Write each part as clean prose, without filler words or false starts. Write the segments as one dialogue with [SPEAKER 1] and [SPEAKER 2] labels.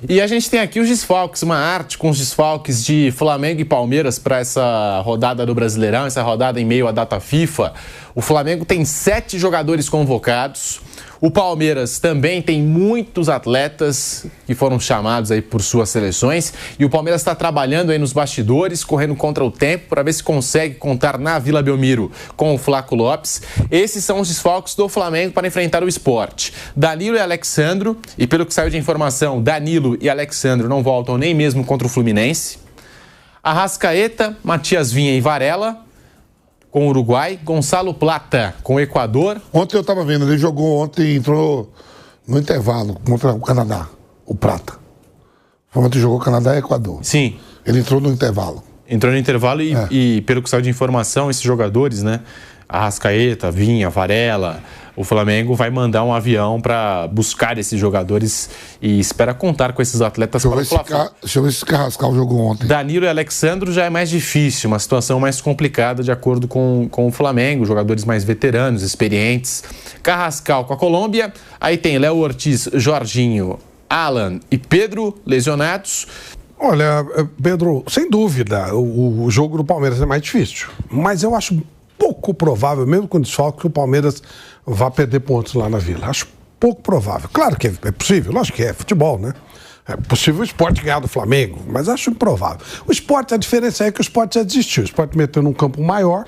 [SPEAKER 1] E a gente tem aqui os desfalques, uma arte com os desfalques de Flamengo e Palmeiras para essa rodada do Brasileirão, essa rodada em meio à data FIFA. O Flamengo tem 7 jogadores convocados. O Palmeiras também tem muitos atletas que foram chamados aí por suas seleções. E o Palmeiras está trabalhando aí nos bastidores, correndo contra o tempo, para ver se consegue contar na Vila Belmiro com o Flaco Lopes. Esses são os desfalques do Flamengo para enfrentar o Sport. Danilo e Alexandro, e pelo que saiu de informação, Danilo e Alexandro não voltam nem mesmo contra o Fluminense. Arrascaeta, Matias Vinha e Varela com o Uruguai, Gonçalo Plata com o Equador.
[SPEAKER 2] Ontem eu estava vendo, ele jogou ontem, entrou no intervalo contra o Canadá, o Plata. Ontem jogou Canadá e Equador.
[SPEAKER 1] Sim.
[SPEAKER 2] Ele entrou no intervalo.
[SPEAKER 1] Entrou no intervalo e pelo que saiu de informação, esses jogadores, né? Arrascaeta, Vinha, Varela, o Flamengo vai mandar um avião para buscar esses jogadores e espera contar com esses atletas para o Fla-Flu.
[SPEAKER 2] Deixa eu ver se Carrascal jogou ontem.
[SPEAKER 1] Danilo e Alexandro já é mais difícil, uma situação mais complicada de acordo com o Flamengo, jogadores mais veteranos, experientes. Carrascal com a Colômbia, aí tem Léo Ortiz, Jorginho, Alan e Pedro lesionados.
[SPEAKER 3] Olha, Pedro, sem dúvida, o jogo do Palmeiras é mais difícil, mas eu acho pouco provável, mesmo com desfalque, que o Palmeiras vá perder pontos lá na Vila. Acho pouco provável. Claro que é possível, lógico que é futebol, né? É possível o Sport ganhar do Flamengo, mas acho improvável. O Sport, a diferença é que o Sport já desistiu. O Sport meteu num campo maior,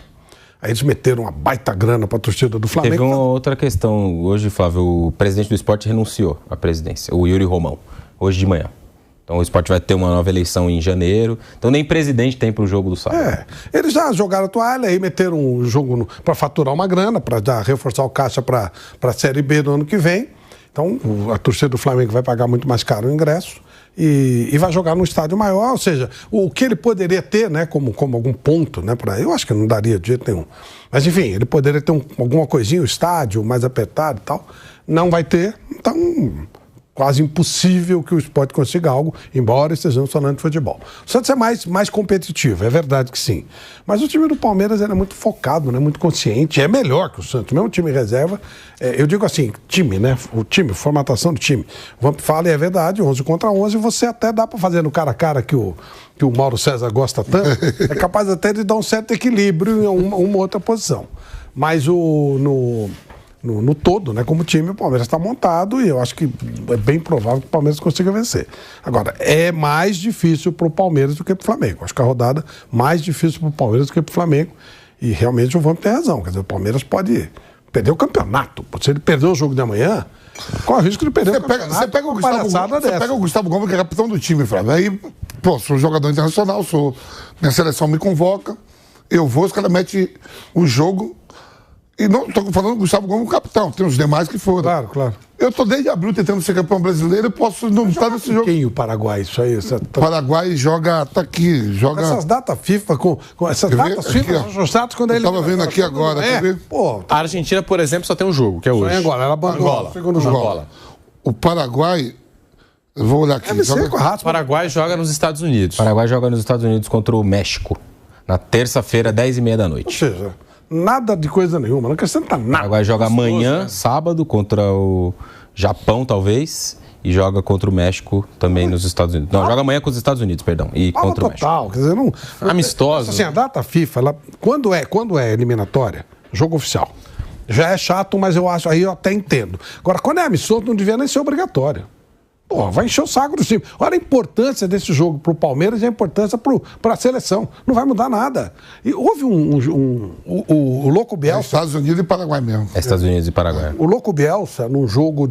[SPEAKER 3] aí eles meteram uma baita grana para a torcida do Flamengo.
[SPEAKER 4] Teve uma outra questão hoje, Flávio. O presidente do Sport renunciou à presidência, o Yuri Romão, hoje de manhã. Então o Sport vai ter uma nova eleição em janeiro. Então nem presidente tem para o jogo do sábado.
[SPEAKER 3] Eles já jogaram a toalha e meteram um jogo para faturar uma grana, para reforçar o caixa para a Série B do ano que vem. Então a torcida do Flamengo vai pagar muito mais caro o ingresso e vai jogar num estádio maior. Ou seja, o que ele poderia ter, né, como algum ponto, né, eu acho que não daria de jeito nenhum. Mas enfim, ele poderia ter alguma coisinha, o estádio mais apertado e tal. Não vai ter, então quase impossível que o Sport consiga algo, embora estejamos falando de futebol. O Santos é mais competitivo, é verdade que sim. Mas o time do Palmeiras é muito focado, né, muito consciente, é melhor que o Santos, mesmo o time reserva. Eu digo assim, time, né? O time, formatação do time. O Vamp fala, e é verdade, 11 contra 11, você até dá para fazer no cara a cara que o Mauro César gosta tanto, é capaz até de dar um certo equilíbrio em uma outra posição. Mas no todo, né, como time, o Palmeiras está montado e eu acho que é bem provável que o Palmeiras consiga vencer. Agora, é mais difícil para o Palmeiras do que para o Flamengo. Acho que a rodada mais difícil para o Palmeiras do que para o Flamengo. E realmente o Vamp tem razão. Quer dizer, o Palmeiras pode perder o campeonato. Se ele perder o jogo de amanhã, corre o risco de perder o campeonato.
[SPEAKER 2] Você pega o Gustavo Gomes, que é capitão do time, Flávio. Aí, pô, sou jogador internacional, minha seleção me convoca, eu vou, os caras metem o jogo. E não estou falando do Gustavo como capitão, tem os demais que foram.
[SPEAKER 3] Claro.
[SPEAKER 2] Eu estou desde abril tentando ser campeão brasileiro e posso não estar nesse jogo.
[SPEAKER 3] Quem o Paraguai, isso aí?
[SPEAKER 2] O Paraguai joga, tá aqui, joga.
[SPEAKER 3] Essas datas FIFA, com essas datas FIFA, são ajustados quando ele.
[SPEAKER 2] Estava vendo aqui agora, quer ver?
[SPEAKER 1] Pô, a Argentina, por exemplo, só tem um jogo, que é hoje.
[SPEAKER 3] Agora, ela abandonou o segundo jogo.
[SPEAKER 2] O Paraguai, eu vou olhar aqui.
[SPEAKER 1] O Paraguai joga nos Estados Unidos.
[SPEAKER 4] O Paraguai joga nos Estados Unidos contra o México, na terça-feira, 10h30 da noite.
[SPEAKER 3] Ou seja, nada de coisa nenhuma, não acrescenta nada.
[SPEAKER 4] O Paraguai joga amanhã, sábado, contra o Japão, talvez, e joga contra o México também nos Estados Unidos. Não, joga amanhã com os Estados Unidos, perdão, e contra o México.
[SPEAKER 3] Quer dizer, não...
[SPEAKER 1] Amistoso.
[SPEAKER 3] Assim, a data FIFA, ela, quando é eliminatória, jogo oficial, já é chato, mas eu acho, aí eu até entendo. Agora, quando é amistoso, não devia nem ser obrigatório. Pô, vai encher o saco do time. Olha a importância desse jogo pro Palmeiras e a importância pra seleção. Não vai mudar nada. E houve o Louco Bielsa...
[SPEAKER 2] Estados Unidos e Paraguai mesmo.
[SPEAKER 4] Estados Unidos e Paraguai.
[SPEAKER 3] O Louco Bielsa, num jogo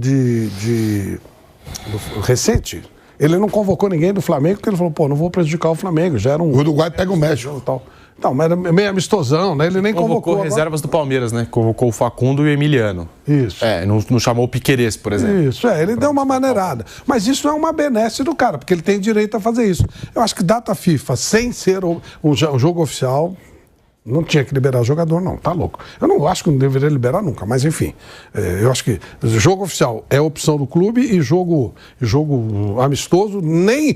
[SPEAKER 3] recente, ele não convocou ninguém do Flamengo, porque ele falou, pô, não vou prejudicar o Flamengo. Já era
[SPEAKER 2] o Uruguai pega o México
[SPEAKER 3] e tal. Não, mas era meio amistosão, né? Ele nem convocou
[SPEAKER 1] reservas do Palmeiras, né? Convocou o Facundo e o Emiliano.
[SPEAKER 3] Isso.
[SPEAKER 1] Não chamou o Piquerez, por exemplo.
[SPEAKER 3] Isso, ele deu uma maneirada. Mas isso não é uma benesse do cara, porque ele tem direito a fazer isso. Eu acho que data FIFA, sem ser um jogo oficial, não tinha que liberar o jogador, não. Tá louco. Eu não acho que não deveria liberar nunca, mas enfim. Eu acho que jogo oficial é opção do clube e jogo amistoso nem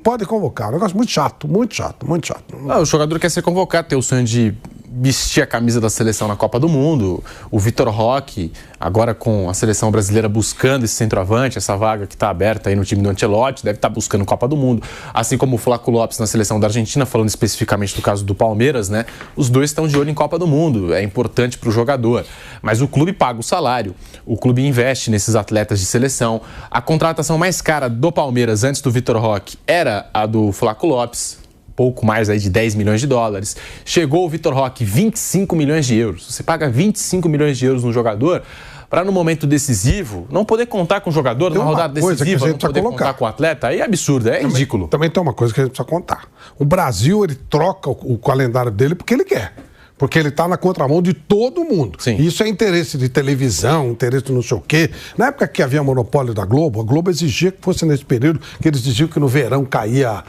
[SPEAKER 3] pode convocar. É um negócio muito chato, muito chato, muito chato.
[SPEAKER 1] O jogador quer ser convocado, tem o sonho de vestir a camisa da seleção na Copa do Mundo. O Vitor Roque, agora com a seleção brasileira buscando esse centroavante, essa vaga que está aberta aí no time do Ancelotti, deve estar buscando Copa do Mundo. Assim como o Flaco Lopes na seleção da Argentina, falando especificamente do caso do Palmeiras, né? Os dois estão de olho em Copa do Mundo. É importante para o jogador. Mas o clube paga o salário, o clube investe nesses atletas de seleção. A contratação mais cara do Palmeiras antes do Vitor Roque era a do Flaco Lopes, pouco mais aí de 10 milhões de dólares. Chegou o Vitor Roque, 25 milhões de euros. Você paga 25 milhões de euros no jogador para, no momento decisivo, não poder contar com o jogador numa rodada decisiva, não poder contar com o atleta. Aí é absurdo, é ridículo.
[SPEAKER 3] Também tem uma coisa que a gente precisa contar. O Brasil, ele troca o calendário dele porque ele quer. Porque ele está na contramão de todo mundo.
[SPEAKER 1] Sim.
[SPEAKER 3] Isso é interesse de televisão, interesse de não sei o quê. Na época que havia monopólio da Globo, a Globo exigia que fosse nesse período, que eles diziam que no verão caía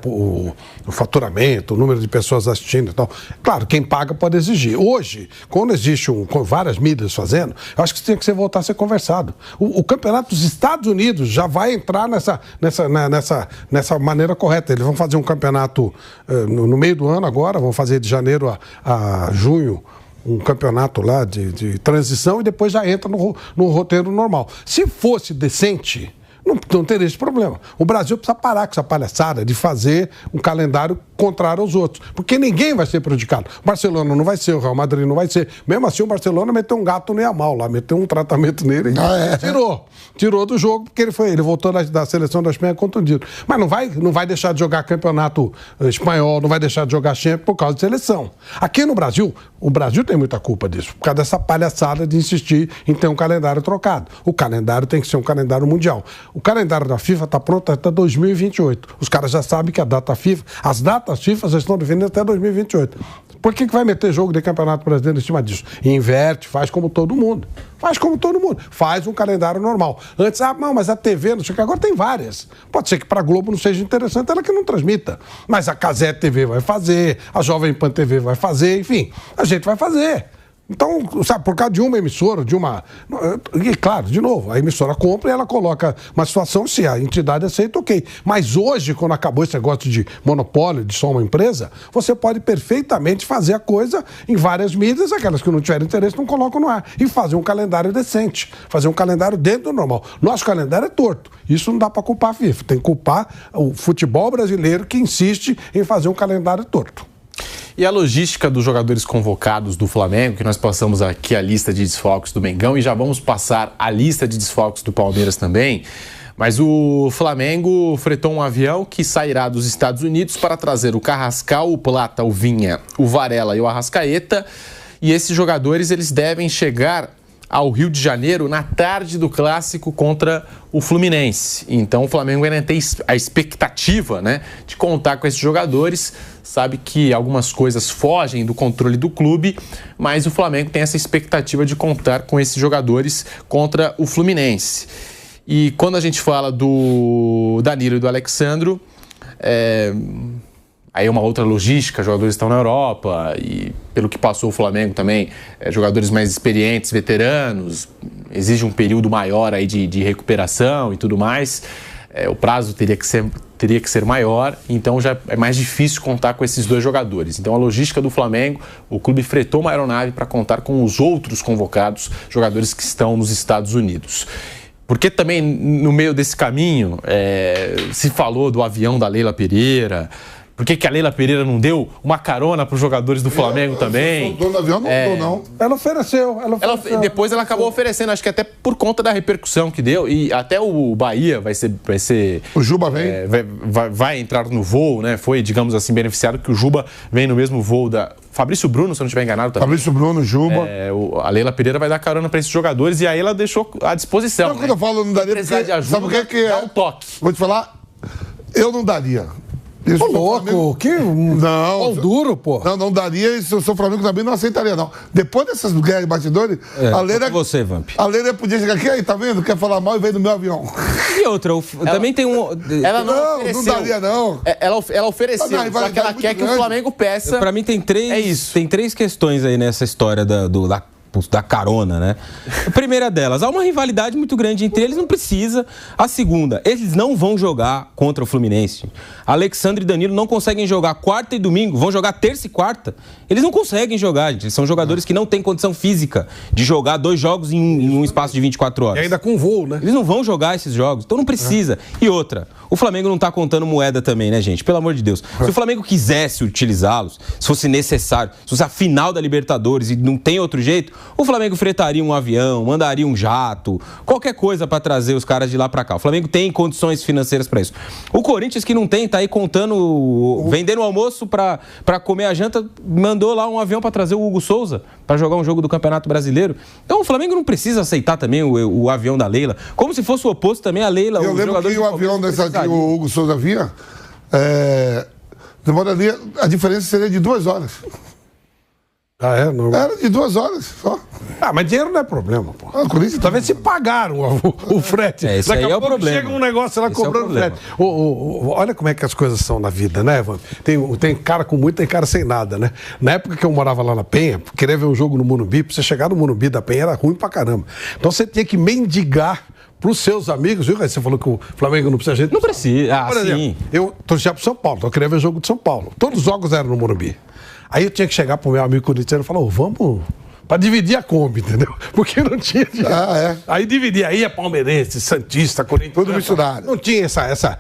[SPEAKER 3] o faturamento, o número de pessoas assistindo e tal. Claro, quem paga pode exigir. Hoje, quando existe com várias mídias fazendo, eu acho que isso tem que voltar a ser conversado. O campeonato dos Estados Unidos já vai entrar nessa maneira correta. Eles vão fazer um campeonato no meio do ano agora, vão fazer de janeiro a junho, um campeonato lá de transição e depois já entra no roteiro normal. Se fosse decente, não teria esse problema. O Brasil precisa parar com essa palhaçada de fazer um calendário contrário aos outros, porque ninguém vai ser prejudicado. O Barcelona não vai ser, o Real Madrid não vai ser. Mesmo assim, o Barcelona meteu um gato no Yamal lá, meteu um tratamento nele e tirou do jogo, porque ele voltou da seleção da Espanha contundido. Mas não vai deixar de jogar campeonato espanhol, não vai deixar de jogar Champions por causa de seleção. Aqui no Brasil, o Brasil tem muita culpa disso, por causa dessa palhaçada de insistir em ter um calendário trocado. O calendário tem que ser um calendário mundial. O calendário da FIFA está pronto até 2028. Os caras já sabem que as datas FIFA já estão definidas até 2028. Por que vai meter jogo de campeonato brasileiro em cima disso? Inverte, faz como todo mundo. Faz um calendário normal. Antes, mas a TV, não sei o que, agora tem várias. Pode ser que para a Globo não seja interessante, ela que não transmita. Mas a Cazé TV vai fazer, a Jovem Pan TV vai fazer, enfim, a gente vai fazer. Então, sabe, por causa de uma emissora, E claro, de novo, a emissora compra e ela coloca uma situação, se a entidade aceita, ok. Mas hoje, quando acabou esse negócio de monopólio, de só uma empresa, você pode perfeitamente fazer a coisa em várias mídias, aquelas que não tiverem interesse não colocam no ar. E fazer um calendário decente, fazer um calendário dentro do normal. Nosso calendário é torto. Isso não dá para culpar a FIFA. Tem que culpar o futebol brasileiro que insiste em fazer um calendário torto.
[SPEAKER 1] E a logística dos jogadores convocados do Flamengo, que nós passamos aqui a lista de desfalques do Mengão e já vamos passar a lista de desfalques do Palmeiras também, mas o Flamengo fretou um avião que sairá dos Estados Unidos para trazer o Carrascal, o Plata, o Vinha, o Varela e o Arrascaeta, e esses jogadores eles devem chegar ao Rio de Janeiro na tarde do clássico contra o Fluminense. Então o Flamengo ainda tem a expectativa, né, de contar com esses jogadores. Sabe que algumas coisas fogem do controle do clube, mas o Flamengo tem essa expectativa de contar com esses jogadores contra o Fluminense. E quando a gente fala do Danilo e do Alexandro, aí é uma outra logística, jogadores estão na Europa e pelo que passou o Flamengo também, jogadores mais experientes, veteranos, exige um período maior aí de recuperação e tudo mais. O prazo teria que ser maior, então já é mais difícil contar com esses dois jogadores. Então a logística do Flamengo, o clube fretou uma aeronave para contar com os outros convocados, jogadores que estão nos Estados Unidos. Porque também no meio desse caminho se falou do avião da Leila Pereira. Por que a Leila Pereira não deu uma carona para os jogadores do Flamengo também?
[SPEAKER 2] O dono do avião não deu, não.
[SPEAKER 3] Ela ofereceu.
[SPEAKER 1] Depois ela acabou oferecendo, acho que até por conta da repercussão que deu. E até o Bahia vai ser
[SPEAKER 2] o Juba vem?
[SPEAKER 1] Vai entrar no voo, né? Foi, digamos assim, beneficiado que o Juba vem no mesmo voo da Fabrício Bruno, se eu não estiver enganado também.
[SPEAKER 2] Fabrício Bruno, Juba.
[SPEAKER 1] A Leila Pereira vai dar carona para esses jogadores e aí ela deixou à disposição.
[SPEAKER 2] Quando eu falo não daria, porque, sabe o que é?
[SPEAKER 1] Dá um toque.
[SPEAKER 2] Vou te falar, eu não daria.
[SPEAKER 3] Ô, louco, que
[SPEAKER 2] não,
[SPEAKER 3] duro, pô.
[SPEAKER 2] Não daria, e se eu sou Flamengo também não aceitaria, não. Depois dessas guerras de bastidores, a Leila...
[SPEAKER 4] Você, Vamp.
[SPEAKER 2] A Leila podia chegar aqui, aí, tá vendo? Quer falar mal e vem do meu avião.
[SPEAKER 4] E outra, também tem um...
[SPEAKER 1] Ela não
[SPEAKER 2] daria, não.
[SPEAKER 1] Ela ofereceu, só que ela quer que o Flamengo peça.
[SPEAKER 4] Pra mim tem três questões aí nessa história dar carona, né? A primeira delas, há uma rivalidade muito grande entre eles, não precisa. A segunda, eles não vão jogar contra o Fluminense. Alexandre e Danilo não conseguem jogar quarta e domingo, vão jogar terça e quarta. Eles não conseguem jogar, gente. Eles são jogadores que não têm condição física de jogar 2 jogos em um espaço de 24 horas.
[SPEAKER 3] E ainda com voo, né?
[SPEAKER 4] Eles não vão jogar esses jogos, então não precisa. E outra, o Flamengo não tá contando moeda também, né, gente? Pelo amor de Deus. Se o Flamengo quisesse utilizá-los, se fosse necessário, se fosse a final da Libertadores e não tem outro jeito, o Flamengo fretaria um avião, mandaria um jato, qualquer coisa pra trazer os caras de lá pra cá. O Flamengo tem condições financeiras pra isso. O Corinthians, que não tem, tá aí contando, vendendo o almoço pra comer a janta, mandou lá um avião pra trazer o Hugo Souza pra jogar um jogo do Campeonato Brasileiro. Então o Flamengo não precisa aceitar também o avião da Leila, como se fosse o oposto também a Leila.
[SPEAKER 2] Eu lembro que o avião dessa que o Hugo Souza vinha, demoraria, a diferença seria de 2 horas.
[SPEAKER 3] Ah, é? Não...
[SPEAKER 2] Era de 2 horas só.
[SPEAKER 3] Ah, mas dinheiro não é problema, pô.
[SPEAKER 2] Corinthians
[SPEAKER 3] talvez se pagaram o frete.
[SPEAKER 4] Esse
[SPEAKER 3] Daqui
[SPEAKER 4] aí
[SPEAKER 3] a
[SPEAKER 4] é o
[SPEAKER 3] pouco
[SPEAKER 4] problema.
[SPEAKER 3] chega um negócio lá cobrando frete. Olha como é que as coisas são na vida, né, Ivan? Tem cara com muito, tem cara sem nada, né? Na época que eu morava lá na Penha, queria ver um jogo no Morumbi, pra você chegar no Morumbi da Penha era ruim pra caramba. Então você tinha que mendigar pros seus amigos, viu? Você falou que o Flamengo não precisa de gente.
[SPEAKER 4] Não precisa.
[SPEAKER 3] Por exemplo,
[SPEAKER 4] sim.
[SPEAKER 3] eu torcia pro São Paulo, então eu queria ver jogo de São Paulo. Todos os jogos eram no Morumbi. Aí eu tinha que chegar pro meu amigo corintiano e falar, vamos... Pra dividir a Kombi, entendeu? Porque não tinha dinheiro. Aí dividia, aí é palmeirense, santista, corintiano.
[SPEAKER 2] Tudo misturado.
[SPEAKER 3] Não tinha essa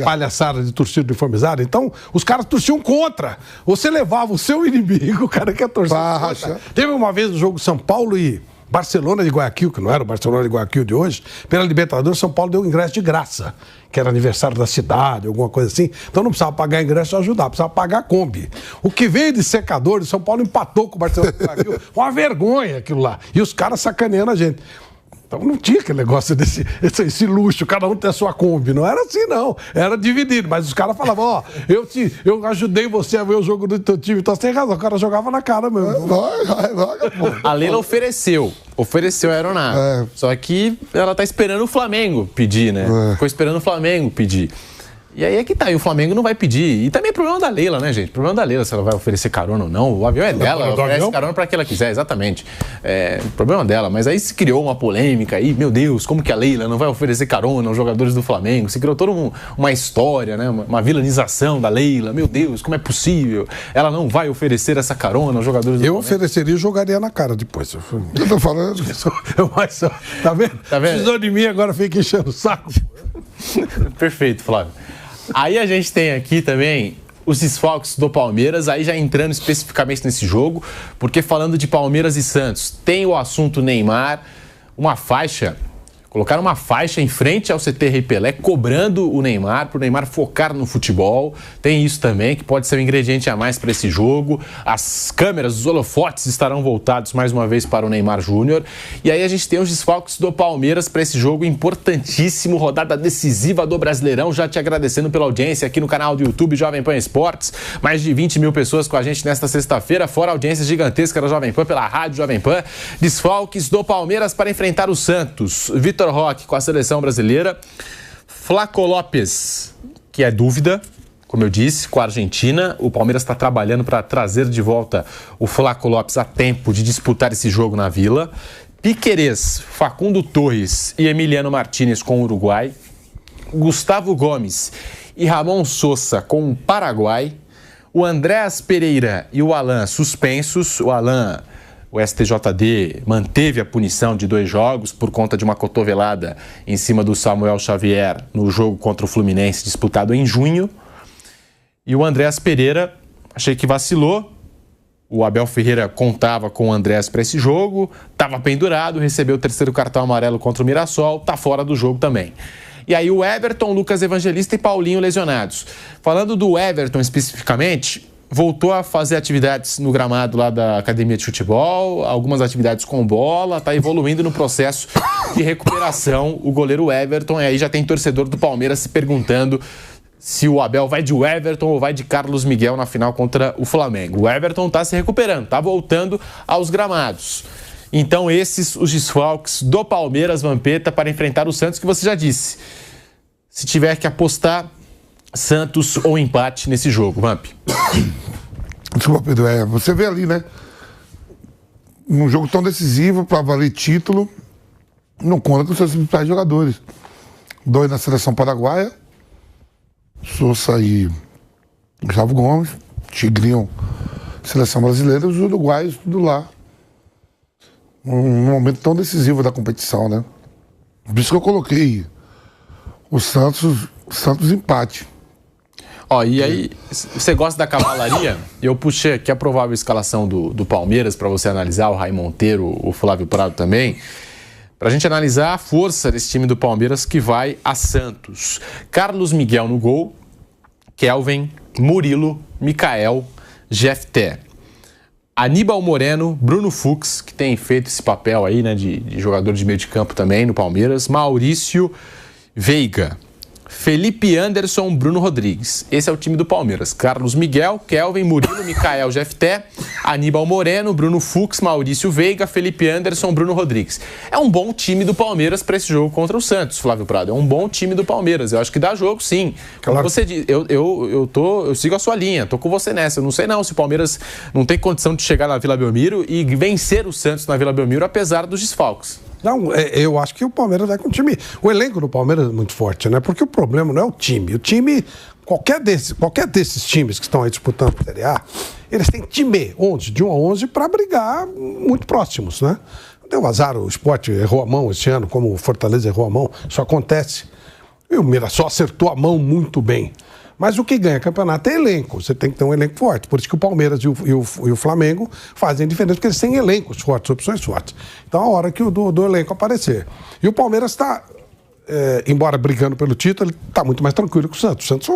[SPEAKER 3] palhaçada de torcida uniformizada. Então, os caras torciam contra. Você levava o seu inimigo, o cara que é torcida contra. Teve uma vez no jogo São Paulo e Barcelona de Guayaquil, que não era o Barcelona de Guayaquil de hoje, pela Libertadores, São Paulo deu ingresso de graça, que era aniversário da cidade, alguma coisa assim. Então não precisava pagar ingresso para ajudar, precisava pagar a Kombi. O que veio de secador, São Paulo empatou com o Barcelona de Guayaquil. Uma vergonha aquilo lá. E os caras sacaneando a gente. Então não tinha aquele negócio esse luxo, cada um tem a sua Kombi. Não era assim, não. Era dividido. Mas os caras falavam, eu ajudei você a ver o jogo do teu time. Então você tem razão, o cara jogava na cara mesmo.
[SPEAKER 1] A Leila ofereceu a aeronave. Só que ela tá esperando o Flamengo pedir, né? Ficou esperando o Flamengo pedir. E aí é que tá, e o Flamengo não vai pedir. E também é problema da Leila, né, gente? Problema da Leila, se ela vai oferecer carona ou não. O avião é dela, ela oferece carona pra quem ela quiser, exatamente. Problema dela. Mas aí se criou uma polêmica aí, meu Deus, como que a Leila não vai oferecer carona aos jogadores do Flamengo? Se criou toda uma história, né? Uma vilanização da Leila. Meu Deus, como é possível? Ela não vai oferecer essa carona aos jogadores do Flamengo.
[SPEAKER 3] Eu ofereceria e jogaria na cara depois.
[SPEAKER 2] Eu tô falando.
[SPEAKER 3] Tá vendo?
[SPEAKER 1] Tá vendo?
[SPEAKER 3] Precisou de mim, agora fica enchendo o saco.
[SPEAKER 1] Perfeito, Flávio. Aí a gente tem aqui também os desfalques do Palmeiras, aí já entrando especificamente nesse jogo, porque falando de Palmeiras e Santos, tem o assunto Neymar, uma faixa, colocaram uma faixa em frente ao CT Rei Pelé, cobrando o Neymar, para o Neymar focar no futebol. Tem isso também, que pode ser um ingrediente a mais para esse jogo. As câmeras, os holofotes estarão voltados mais uma vez para o Neymar Júnior. E aí a gente tem os desfalques do Palmeiras para esse jogo importantíssimo, rodada decisiva do Brasileirão. Já te agradecendo pela audiência aqui no canal do YouTube Jovem Pan Esportes. Mais de 20 mil pessoas com a gente nesta sexta-feira, fora a audiência gigantesca da Jovem Pan, pela rádio Jovem Pan. Desfalques do Palmeiras para enfrentar o Santos. Vitor Roque com a seleção brasileira, Flaco Lopes, que é dúvida, como eu disse, com a Argentina. O Palmeiras está trabalhando para trazer de volta o Flaco Lopes a tempo de disputar esse jogo na Vila. Piquerez, Facundo Torres e Emiliano Martínez com o Uruguai. Gustavo Gomes e Ramon Sosa com o Paraguai. O Andréas Pereira e o Alan suspensos. O STJD manteve a punição de 2 jogos por conta de uma cotovelada em cima do Samuel Xavier no jogo contra o Fluminense, disputado em junho. E o Andréas Pereira, achei que vacilou. O Abel Ferreira contava com o Andréas para esse jogo, estava pendurado, recebeu o 3º cartão amarelo contra o Mirassol, está fora do jogo também. E aí o Everton, Lucas Evangelista e Paulinho lesionados. Falando do Everton especificamente, voltou a fazer atividades no gramado lá da academia de futebol, algumas atividades com bola, está evoluindo no processo de recuperação o goleiro Everton. E aí já tem torcedor do Palmeiras se perguntando se o Abel vai de Everton ou vai de Carlos Miguel na final contra o Flamengo. O Everton está se recuperando, está voltando aos gramados. Então esses os desfalques do Palmeiras, Vampeta, para enfrentar o Santos, que você já disse. Se tiver que apostar, Santos ou empate nesse jogo, Vamp.
[SPEAKER 2] Desculpa, Pedro, você vê ali, né? num jogo tão decisivo para valer título, não conta com os seus principais jogadores. 2 na seleção paraguaia, Sousa e Gustavo Gomes, Tigrinho, seleção brasileira, os uruguaios tudo lá. Um momento tão decisivo da competição, né? Por isso que eu coloquei o Santos empate.
[SPEAKER 1] Ó, e aí, você gosta da cavalaria? Eu puxei aqui a provável escalação do Palmeiras para você analisar, o Ray Monteiro, o Flávio Prado também, para a gente analisar a força desse time do Palmeiras que vai a Santos. Carlos Miguel no gol, Kelvin, Murilo, Michael, Jefté. Aníbal Moreno, Bruno Fux, que tem feito esse papel aí, né, de jogador de meio de campo também no Palmeiras, Maurício Veiga, Felipe Anderson, Bruno Rodrigues. Esse é o time do Palmeiras. Carlos Miguel, Kelvin, Murilo, Michael Jefté, Aníbal Moreno, Bruno Fux, Maurício Veiga, Felipe Anderson, Bruno Rodrigues. É um bom time do Palmeiras para esse jogo contra o Santos, Flávio Prado. É um bom time do Palmeiras. Eu acho que dá jogo, sim. Como
[SPEAKER 3] Claro.
[SPEAKER 1] você diz, eu sigo a sua linha, tô com você nessa. Eu não sei não se o Palmeiras não tem condição de chegar na Vila Belmiro e vencer o Santos na Vila Belmiro, apesar dos desfalques.
[SPEAKER 3] Não, eu acho que o Palmeiras vai com o time. O elenco do Palmeiras é muito forte, né? Porque o problema não é o time. O time, qualquer desses times que estão aí disputando a Série A, eles têm time 11, de 1 a 11, para brigar muito próximos, né? Deu azar, o Sport errou a mão esse ano, como o Fortaleza errou a mão. Isso acontece. E o Mirassol acertou a mão muito bem. Mas o que ganha campeonato é elenco. Você tem que ter um elenco forte. Por isso que o Palmeiras e o Flamengo fazem diferença, porque eles têm elencos fortes, opções fortes. Então, a hora que o do elenco aparecer. E o Palmeiras está, embora brigando pelo título, ele está muito mais tranquilo que o Santos. O Santos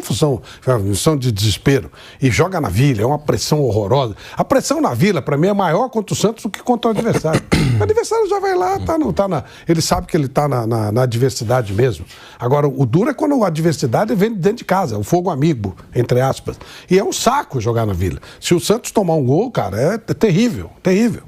[SPEAKER 3] é uma função de desespero. E joga na Vila, é uma pressão horrorosa. A pressão na Vila, para mim, é maior contra o Santos do que contra o adversário. O adversário já vai lá, ele sabe que ele está na adversidade mesmo. Agora, o duro é quando a adversidade vem dentro de casa, o fogo amigo, entre aspas. E é um saco jogar na Vila. Se o Santos tomar um gol, cara, é terrível, terrível.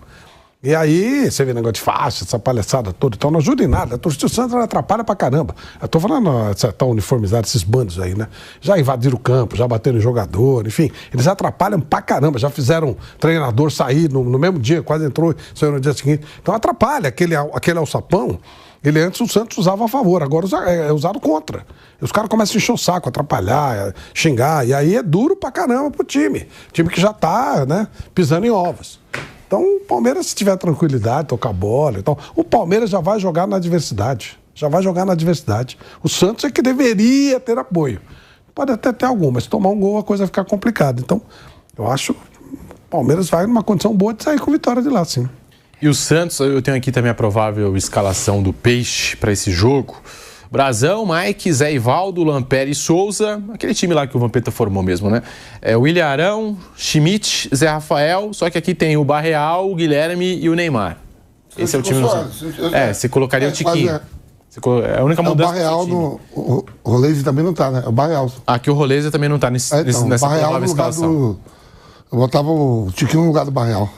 [SPEAKER 3] E aí, você vê negócio de faixa, essa palhaçada toda, então não ajuda em nada. A torcida do Santos atrapalha pra caramba. Eu tô falando, tá uniformizado, esses bandos aí, né? Já invadiram o campo, já bateram em jogador, enfim. Eles atrapalham pra caramba. Já fizeram treinador sair no mesmo dia, quase entrou, saiu no dia seguinte. Então atrapalha aquele alçapão. Ele antes o Santos usava a favor, agora é usado contra. Os caras começam a encher o saco, atrapalhar, xingar. E aí é duro pra caramba pro time. Time que já tá, né, pisando em ovos. Então, o Palmeiras, se tiver tranquilidade, tocar bola, então, o Palmeiras já vai jogar na adversidade. Já vai jogar na adversidade. O Santos é que deveria ter apoio. Pode até ter algum, mas tomar um gol a coisa vai ficar complicada. Então, eu acho que o Palmeiras vai numa condição boa de sair com vitória de lá, sim.
[SPEAKER 1] E o Santos, eu tenho aqui também a provável escalação do Peixe para esse jogo. Brazão, Mike, Zé Ivaldo, Lampere e Souza, aquele time lá que o Vampeta formou mesmo, né? William Arão, Schmidt, Zé Rafael, só que aqui tem o Barreal, o Guilherme e o Neymar. Esse é o time do Santos. Você colocaria o Tiquinho. É a única mudança.
[SPEAKER 2] O Barreal, o Roleze também não tá, né? É o Barreal.
[SPEAKER 1] Aqui o Roleze também não tá nessa
[SPEAKER 2] Provável
[SPEAKER 1] escalação.
[SPEAKER 2] Eu botava o Tiquinho no lugar do Barreal.